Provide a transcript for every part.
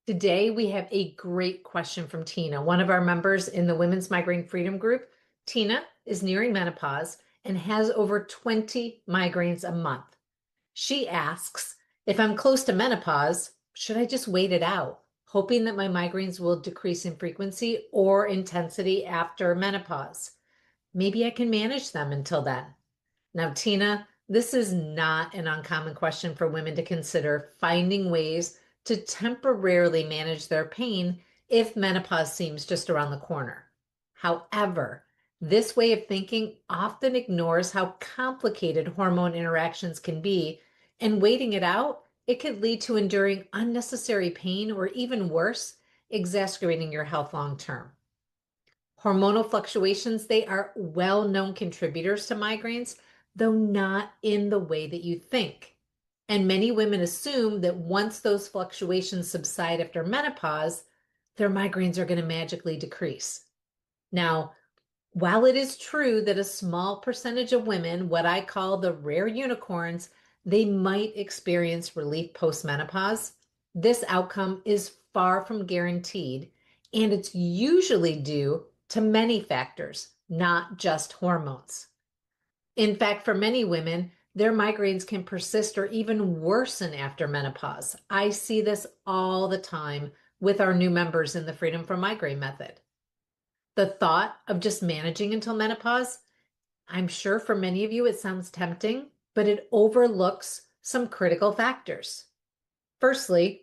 Today, we have a great question from Tina, one of our members in the Women's Migraine Freedom Group. Tina is nearing menopause and has over 20 migraines a month. She asks, if I'm close to menopause, should I just wait it out, hoping that my migraines will decrease in frequency or intensity after menopause? Maybe I can manage them until then. Now, Tina, this is not an uncommon question for women to consider finding ways to temporarily manage their pain if menopause seems just around the corner. However, this way of thinking often ignores how complicated hormone interactions can be, and waiting it out, it could lead to enduring unnecessary pain or even worse, exacerbating your health long term. Hormonal fluctuations, they are well-known contributors to migraines, though not in the way that you think. And many women assume that once those fluctuations subside after menopause, their migraines are going to magically decrease. Now, while it is true that a small percentage of women, what I call the rare unicorns, they might experience relief post-menopause, this outcome is far from guaranteed, and it's usually due to many factors, not just hormones. In fact, for many women, their migraines can persist or even worsen after menopause. I see this all the time with our new members in the Freedom from Migraine method. The thought of just managing until menopause, I'm sure for many of you it sounds tempting, but it overlooks some critical factors. Firstly,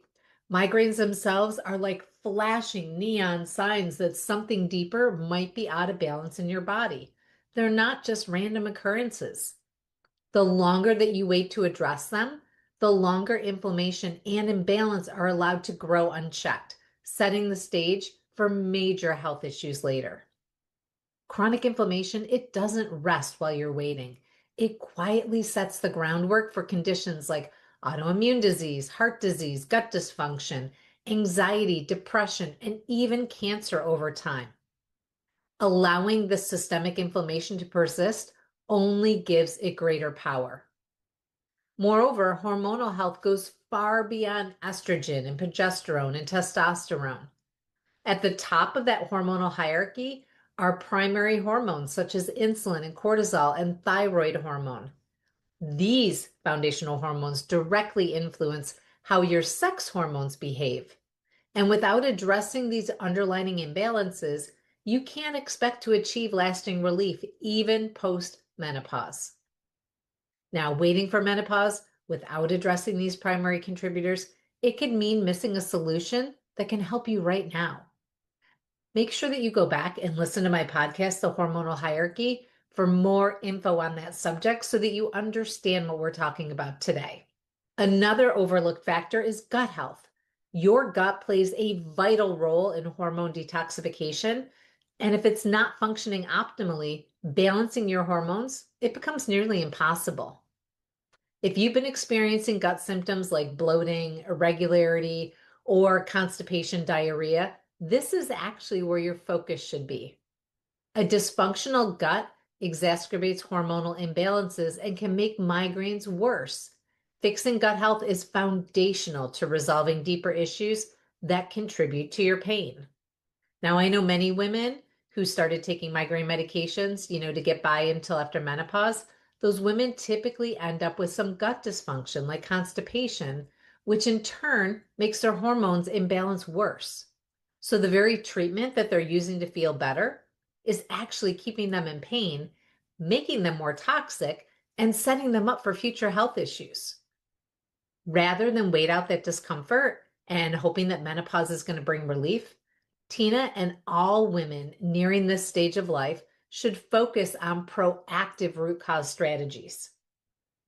migraines themselves are like flashing neon signs that something deeper might be out of balance in your body. They're not just random occurrences. The longer that you wait to address them, the longer inflammation and imbalance are allowed to grow unchecked, setting the stage for major health issues later. Chronic inflammation, it doesn't rest while you're waiting. It quietly sets the groundwork for conditions like autoimmune disease, heart disease, gut dysfunction, anxiety, depression, and even cancer over time. Allowing the systemic inflammation to persist only gives it greater power. Moreover, hormonal health goes far beyond estrogen and progesterone and testosterone. At the top of that hormonal hierarchy are primary hormones such as insulin and cortisol and thyroid hormone. These foundational hormones directly influence how your sex hormones behave. And without addressing these underlying imbalances, you can't expect to achieve lasting relief even post-menopause. Now, waiting for menopause without addressing these primary contributors, it could mean missing a solution that can help you right now. Make sure that you go back and listen to my podcast, The Hormonal Hierarchy, for more info on that subject so that you understand what we're talking about today. Another overlooked factor is gut health. Your gut plays a vital role in hormone detoxification, and if it's not functioning optimally, balancing your hormones, it becomes nearly impossible. If you've been experiencing gut symptoms like bloating, irregularity, or constipation, diarrhea, this is actually where your focus should be. A dysfunctional gut exacerbates hormonal imbalances and can make migraines worse. Fixing gut health is foundational to resolving deeper issues that contribute to your pain. Now, I know many women who started taking migraine medications, to get by until after menopause. Those women typically end up with some gut dysfunction like constipation, which in turn makes their hormones imbalance worse. So the very treatment that they're using to feel better is actually keeping them in pain, making them more toxic, and setting them up for future health issues. Rather than wait out that discomfort and hoping that menopause is going to bring relief, Tina and all women nearing this stage of life should focus on proactive root cause strategies.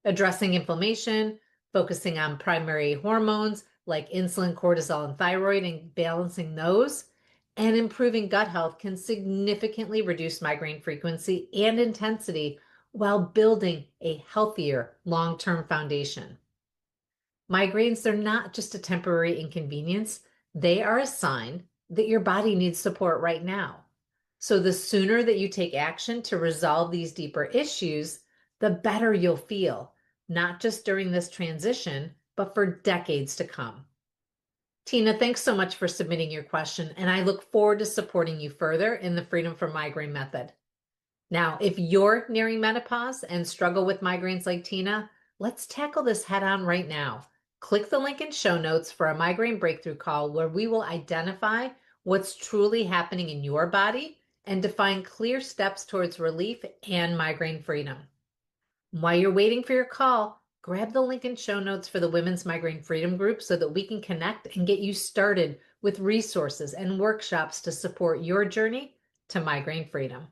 Addressing inflammation, focusing on primary hormones like insulin, cortisol, and thyroid, and balancing those, and improving gut health can significantly reduce migraine frequency and intensity while building a healthier long-term foundation. Migraines, they're not just a temporary inconvenience. They are a sign that your body needs support right now. So the sooner that you take action to resolve these deeper issues, the better you'll feel, not just during this transition, but for decades to come. Tina, thanks so much for submitting your question, and I look forward to supporting you further in the Freedom from Migraine method. Now, if you're nearing menopause and struggle with migraines like Tina, let's tackle this head on right now. Click the link in show notes for a migraine breakthrough call where we will identify what's truly happening in your body and define clear steps towards relief and migraine freedom. While you're waiting for your call, grab the link in show notes for the Women's Migraine Freedom Group so that we can connect and get you started with resources and workshops to support your journey to migraine freedom.